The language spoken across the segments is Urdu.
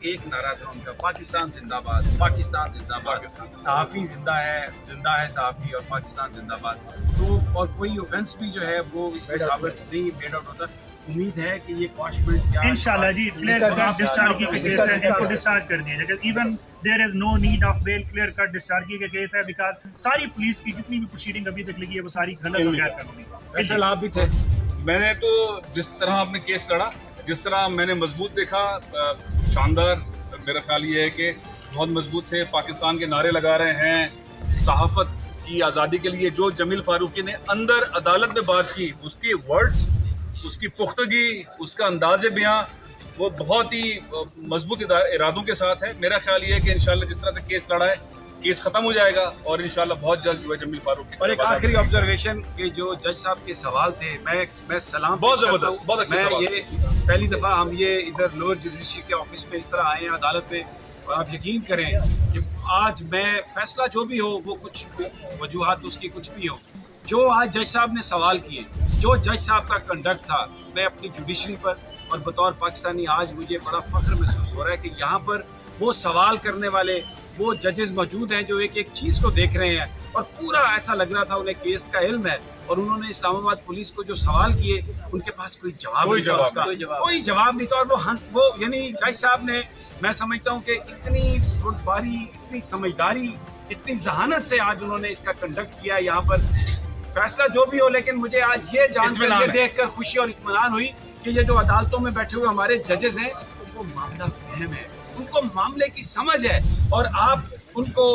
ایک نعرہ تھا ان کا، پاکستان زندہ باد، پاکستان زندہ باد، صحافی زندہ ہے صحافی، اور پاکستان زندہ باد۔ تو اور کوئی اوفینس بھی جو ہے وہ اس میں ثابت نہیں میڈ آؤٹ ہوتا۔ امید ہے کہ یہ پاشمنٹ انشاءاللہ جی پلیئر کٹ ڈسچارج کی کیس ہے، ان کو ڈسچارج کر دیا جائے، even there is no need of bail, clear cut discharge کا کیس ہے، بیکاز ساری پولیس کی جتنی بھی پروسیڈنگ ابھی تک لگی ہے وہ ساری غلط اور غیر قانونی۔ فیصل آپ بھی تھے؟ میں نے تو جس طرح آپ نے کیس لڑا، جس طرح میں نے مضبوط دیکھا، شاندار، میرا خیال یہ ہے کہ بہت مضبوط تھے، پاکستان کے نعرے لگا رہے ہیں، صحافت کی آزادی کے لیے جو جمیل فاروقی نے اندر عدالت میں بات کی، اس کی ورڈز، اس کی پختگی، اس کا انداز بیاں، وہ بہت ہی مضبوط ارادوں کے ساتھ ہے۔ میرا خیال یہ ہے کہ انشاءاللہ جس طرح سے کیس لڑا ہے، کیس ختم ہو جائے گا اور انشاءاللہ بہت جلد جو ہے جمیل فاروقی۔ اور ایک آخری آبزرویشن کہ جو جج صاحب کے سوال تھے، میں سلام بہت پیش کرتا زبردست، ہوں۔ بہت اچھے میں سوال۔ یہ پہلی دفعہ ہم یہ ادھر لوور جوڈیشری کے آفس میں اس طرح آئے ہیں، عدالت میں، اور آپ یقین کریں کہ آج میں فیصلہ جو بھی ہو، وہ کچھ وجوہات اس کی کچھ بھی ہو، جو آج جج صاحب نے سوال کیے، جو جج صاحب کا کنڈکٹ تھا، میں اپنی جوڈیشری پر اور بطور پاکستانی آج مجھے بڑا فخر محسوس ہو رہا ہے کہ یہاں پر وہ سوال کرنے والے وہ ججز موجود ہیں جو ایک ایک چیز کو دیکھ رہے ہیں، اور پورا ایسا لگ رہا تھا انہیں کیس کا علم ہے، اور انہوں نے اسلام آباد پولیس کو جو سوال کیے ان کے پاس کوئی جواب نہیں تھا، کوئی جواب نہیں تھا، اور وہ یعنی جج صاحب نے، میں سمجھتا ہوں کہ اتنی باری، اتنی سمجھداری، اتنی ذہانت سے آج انہوں نے اس کا کنڈکٹ کیا یہاں پر۔ فیصلہ جو بھی ہو، لیکن مجھے آج یہ جان کر یہ دیکھ کر خوشی اور اطمینان ہوئی کہ یہ جو عدالتوں میں بیٹھے ہوئے ہمارے ججز ہیں، ان کو معاملہ فہم ہے، ان کو معاملے کی سمجھ ہے، اور آپ ان کو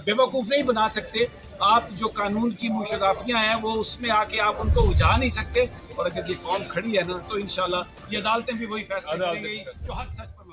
بیوقوف نہیں بنا سکتے۔ آپ جو قانون کی مشرافیاں ہیں وہ اس میں آ کے آپ ان کو اجھا نہیں سکتے، اور اگر یہ قوم کھڑی ہے نا تو انشاءاللہ یہ عدالتیں بھی وہی فیصلہ کریں گی جو حق سچ پر